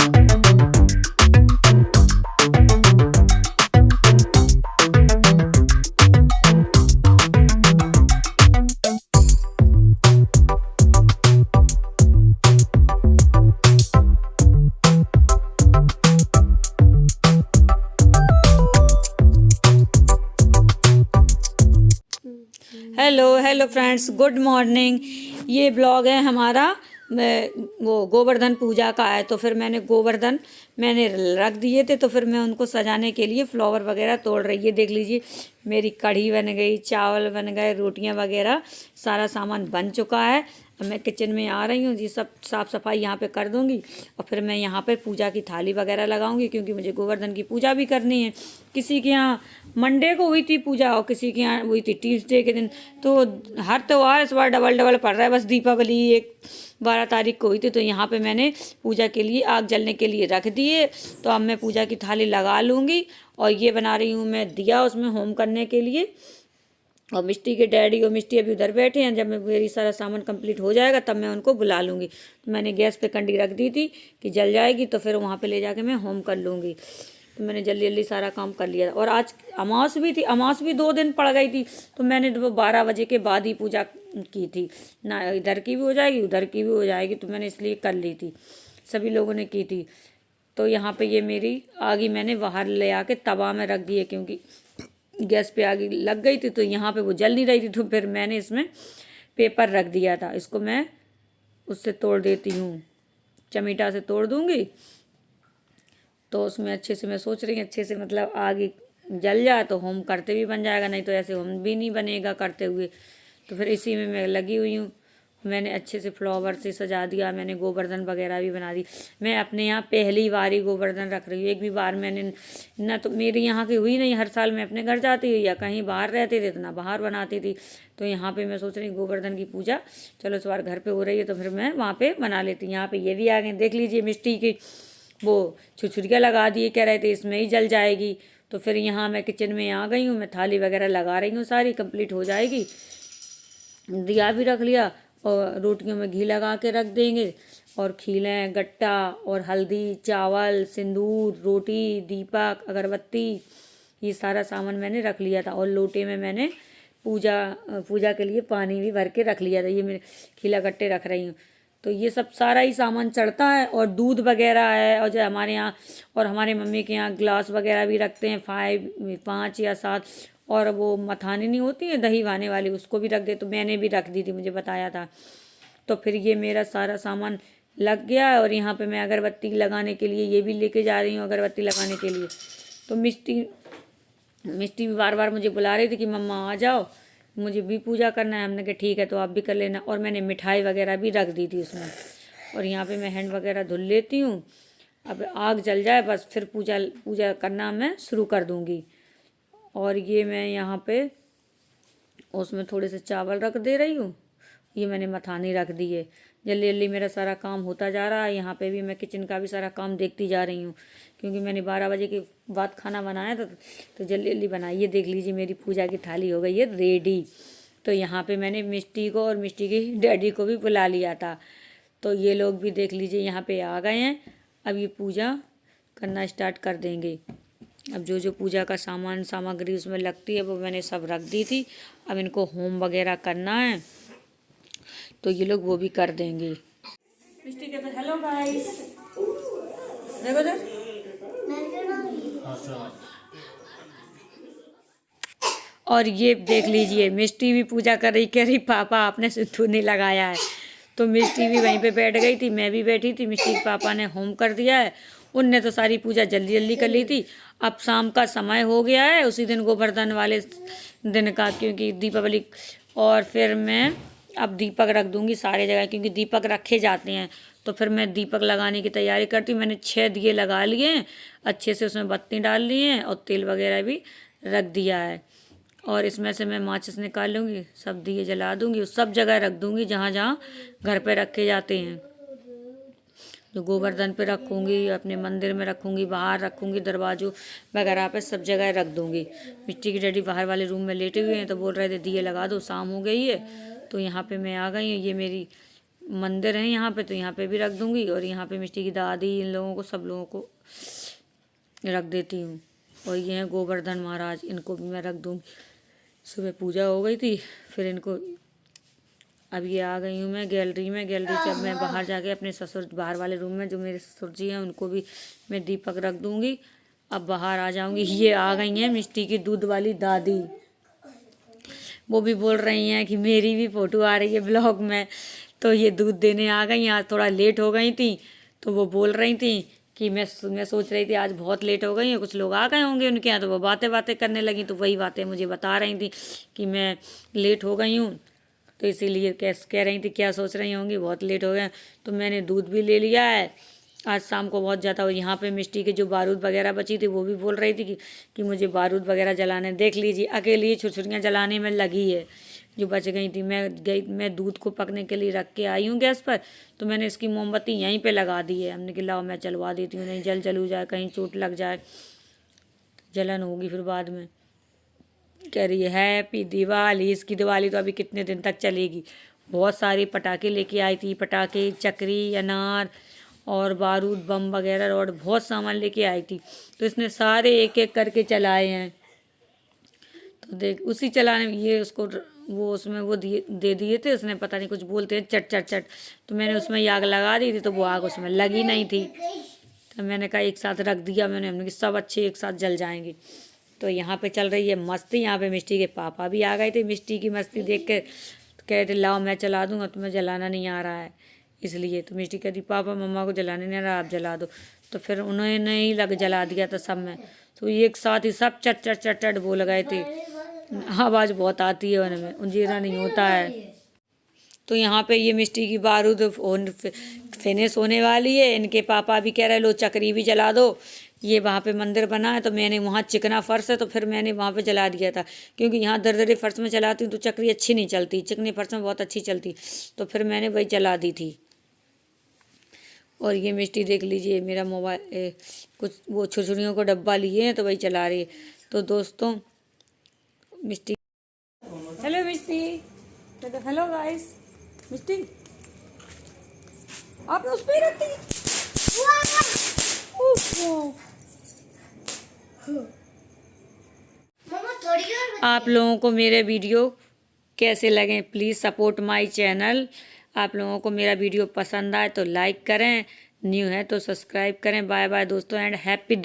Hello hello friends, good morning. ये blog है हमारा वो गोवर्धन पूजा का है। तो फिर मैंने गोवर्धन रख दिए थे, तो फिर मैं उनको सजाने के लिए फ्लावर वगैरह तोड़ रही है। देख लीजिए, मेरी कढ़ी बन गई, चावल बन गए, रोटियां वगैरह सारा सामान बन चुका है। अब मैं किचन में आ रही हूँ जी, सब साफ़ सफाई यहाँ पे कर दूँगी और फिर मैं यहाँ पे पूजा की थाली वगैरह लगाऊंगी, क्योंकि मुझे गोवर्धन की पूजा भी करनी है। किसी के यहाँ मंडे को हुई थी पूजा और किसी के यहाँ हुई थी ट्यूसडे के दिन। तो हर त्यौहार इस बार डबल डबल पड़ रहा है। बस दीपावली एक 12 तारीख को हुई थी, तो यहाँ पे मैंने पूजा के लिए आग जलने के लिए रख दिए। तो अब मैं पूजा की थाली लगा लूँगी और ये बना रही हूँ मैं दिया उसमें होम करने के लिए। और मिष्टी के डैडी और मिष्टी अभी उधर बैठे हैं। जब मेरी सारा सामान कंप्लीट हो जाएगा तब मैं उनको बुला लूँगी। तो मैंने गैस पे कंडी रख दी थी कि जल जाएगी तो फिर वहाँ पे ले जाके मैं होम कर लूँगी। तो मैंने जल्दी जल्दी सारा काम कर लिया। और आज अमावस भी थी, अमावस भी 2 दिन पड़ गई थी, तो मैंने 12 बजे के बाद ही पूजा की थी ना। इधर की भी हो जाएगी उधर की भी हो जाएगी, तो मैंने इसलिए कर ली थी, सभी लोगों ने की थी। तो यहाँ पे ये मेरी आगी मैंने बाहर ले आके तवा में रख दी है, क्योंकि गैस पे आग लग गई थी तो यहाँ पे वो जल नहीं रही थी। तो फिर मैंने इसमें पेपर रख दिया था। इसको मैं उससे तोड़ देती हूँ, चमीटा से तोड़ दूँगी। तो उसमें अच्छे से मैं सोच रही हूँ अच्छे से मतलब आग जल जाए तो होम करते भी बन जाएगा, नहीं तो ऐसे होम भी नहीं बनेगा करते हुए। तो फिर इसी में मैं लगी हुई हूँ। मैंने अच्छे से फ्लावर से सजा दिया, मैंने गोवर्धन वगैरह भी बना दी। मैं अपने यहाँ पहली बार ही गोवर्धन रख रही हूँ। एक भी बार मैंने ना तो मेरी यहाँ की हुई नहीं। हर साल मैं अपने घर जाती हुई या कहीं बाहर रहती थी तो ना बाहर बनाती थी। तो यहाँ पे मैं सोच रही हूँ गोवर्धन की पूजा चलो इस बार घर पे हो रही है तो फिर मैं वहाँ पे बना लेती हूँ। यहाँ पे ये भी आ गए, देख लीजिए मिट्टी की वो छुरछुरियाँ लगा दिए, कह रहे थे इसमें ही जल जाएगी। तो फिर यहाँ मैं किचन में आ गई हूँ, मैं थाली वगैरह लगा रही हूँ, सारी कंप्लीट हो जाएगी। दिया भी रख लिया और रोटियों में घी लगा के रख देंगे। और खीलें, गट्टा और हल्दी, चावल, सिंदूर, रोटी, दीपक, अगरबत्ती, ये सारा सामान मैंने रख लिया था। और लोटे में मैंने पूजा के लिए पानी भी भर के रख लिया था। ये मेरे खीला गट्टे रख रही हूँ। तो ये सब सारा ही सामान चढ़ता है। और दूध वगैरह है, और जो हमारे यहाँ और हमारे मम्मी के यहाँ ग्लास वगैरह भी रखते हैं 5 या 7। और वो मथानी नहीं होती है दही भाने वाली, उसको भी रख दे। तो मैंने भी रख दी थी, मुझे बताया था। तो फिर ये मेरा सारा सामान लग गया है। और यहाँ पे मैं अगरबत्ती लगाने के लिए ये भी लेके जा रही हूँ, अगरबत्ती लगाने के लिए। तो मिष्टी भी बार बार मुझे बुला रही थी कि मम्मा आ जाओ, मुझे भी पूजा करना है। हमने कहा ठीक है, तो आप भी कर लेना। और मैंने मिठाई वगैरह भी रख दी थी उसमें। और यहाँ पे मैं हैंड वगैरह धुल लेती हूँ। अब आग जल जाए बस फिर पूजा करना मैं शुरू कर दूँगी। और ये मैं यहाँ पे उसमें थोड़े से चावल रख दे रही हूँ। ये मैंने मथानी रख दी है। जल्दी जल्दी मेरा सारा काम होता जा रहा है। यहाँ पे भी मैं किचन का भी सारा काम देखती जा रही हूँ, क्योंकि मैंने 12 बजे के बाद खाना बनाया था, तो जल्दी जल्दी बनाई। ये देख लीजिए मेरी पूजा की थाली हो गई है रेडी। तो यहाँ पे मैंने मिष्टी को और मिष्टी के डैडी को भी बुला लिया था। तो ये लोग भी देख लीजिए यहाँ पे आ गए हैं। अब ये पूजा करना स्टार्ट कर देंगे। अब जो जो पूजा का सामग्री उसमें लगती है वो मैंने सब रख दी थी। अब इनको होम वगैरह करना है तो ये लोग वो भी कर देंगे। मिष्टी कहते हेलो गाइस, देखो इधर। और ये देख लीजिए मिष्टी भी पूजा कर रही, कह रही पापा आपने सिंदूर नहीं लगाया है। तो मिष्टी भी वहीं पे बैठ गई थी, मैं भी बैठी थी। मिष्टी के पापा ने होम कर दिया है। उनने तो सारी पूजा जल्दी जल्दी कर ली थी। अब शाम का समय हो गया है, उसी दिन गोवर्धन वाले दिन का, क्योंकि दीपावली। और फिर मैं अब दीपक रख दूंगी सारे जगह, क्योंकि दीपक रखे जाते हैं। तो फिर मैं दीपक लगाने की तैयारी करती हूँ। मैंने 6 दिए लगा लिए हैं, अच्छे से उसमें बत्ती डाल ली हैं और तेल वगैरह भी रख दिया है। और इसमें से मैं माचिस निकाल लूँगी, सब दिए जला दूँगी, उस सब जगह रख दूँगी जहाँ जहाँ घर पे रखे जाते हैं। तो गोवर्धन पे रखूँगी, अपने मंदिर में रखूँगी, बाहर रखूँगी, दरवाजों वगैरह पे सब जगह रख दूँगी। मिट्टी की डैडी बाहर वाले रूम में लेटे हुए हैं, तो बोल रहे थे दिए लगा दो, शाम हो गई है। तो यहाँ पे मैं आ गई हूँ। ये मेरी मंदिर है यहाँ पे, तो यहाँ पे भी रख दूँगी, और यहाँ पे मिष्टी की दादी, इन लोगों को, सब लोगों को रख देती हूँ। और ये हैं गोवर्धन महाराज, इनको भी मैं रख दूँगी। सुबह पूजा हो गई थी, फिर इनको, अब ये आ गई हूँ मैं गैलरी में। गैलरी से अब मैं बाहर जाके अपने ससुर, बाहर वाले रूम में जो मेरे ससुर जी हैं उनको भी मैं दीपक रख दूँगी। अब बाहर आ जाऊँगी। ये आ गई हैं मिष्टी की दूध वाली दादी, वो भी बोल रही हैं कि मेरी भी फ़ोटो आ रही है ब्लॉग में। तो ये दूध देने आ गई। आज थोड़ा लेट हो गई थी, तो वो बोल रही थी कि मैं सोच रही थी आज बहुत लेट हो गई है, कुछ लोग आ गए होंगे उनके यहाँ, तो वो बातें करने लगी। तो वही बातें मुझे बता रही थी कि मैं लेट हो गई हूँ, तो इसीलिए कह रही थी क्या सोच रही होंगी बहुत लेट हो गए। तो मैंने दूध भी ले लिया है आज शाम को बहुत ज़्यादा। और यहाँ पे मिष्टी के जो बारूद वगैरह बची थी, वो भी बोल रही थी कि मुझे बारूद वगैरह जलाने, देख लीजिए अकेली ही छुरछुरियाँ जलाने में लगी है जो बच गई थी। मैं दूध को पकने के लिए रख के आई हूँ गैस पर, तो मैंने इसकी मोमबत्ती यहीं पे लगा दी है। हमने कहा लाओ मैं चलवा देती हूँ, नहीं जल जाए, कहीं चोट लग जाए, जलन होगी फिर बाद में। कह रही है हैप्पी दिवाली। इसकी दिवाली तो अभी कितने दिन तक चलेगी। बहुत सारे पटाखे लेके आई थी, पटाखे, चक्री, अनार और बारूद, बम वगैरह, और बहुत सामान लेके आई थी। तो इसने सारे एक एक करके चलाए हैं। तो देख उसी चलाने में ये उसको वो उसमें वो दे दिए थे। उसने पता नहीं कुछ बोलते हैं चट चट चट, तो मैंने उसमें आग लगा दी थी, तो वो आग उसमें लगी नहीं थी। तो मैंने कहा एक साथ रख दिया मैंने, हमने कहा सब अच्छे एक साथ जल जाएंगे। तो यहाँ पे चल रही है मस्ती। यहाँ पे मिष्टी के पापा भी आ गए थे। मिष्टी की मस्ती देख के कह रहे थे लाओ मैं चला दूँगा, तुम्हें जलाना नहीं आ रहा है इसलिए। तो मिष्टी कहती पापा मम्मा को जलाने नहीं आ रहा, आप जला दो। तो फिर उन्होंने ही लग जला दिया था सब में। तो एक साथ ही सब चट चट चट चट बोल गए थे। आवाज़ बहुत आती है उनमें, उंजीरा नहीं होता है। तो यहाँ पे ये मिष्टी की बारूद फिनिश होने वाली है। इनके पापा भी कह रहे लो चक्री भी जला दो। ये वहाँ पे मंदिर बना है, तो मैंने वहाँ चिकना फर्श है, तो फिर मैंने वहाँ पे जला दिया था, क्योंकि यहाँ दरदरे फर्श में चलाती हूँ तो चक्री अच्छी नहीं चलती, चिकने फर्श में बहुत अच्छी चलती। तो फिर मैंने वही जला दी थी। और ये मिष्टी देख लीजिए मेरा मोबाइल कुछ वो छुरछुरियों को डब्बा लिए हैं, तो वही चला रही है। तो दोस्तों मिष्टी, हेलो मिष्टी, हेलो गाइस। मिष्टी आपने उस पे रख दी। आप लोगों को मेरे वीडियो कैसे लगे प्लीज़ सपोर्ट माय चैनल। आप लोगों को मेरा वीडियो पसंद आए तो लाइक करें, न्यू है तो सब्सक्राइब करें। बाय बाय दोस्तों एंड हैप्पी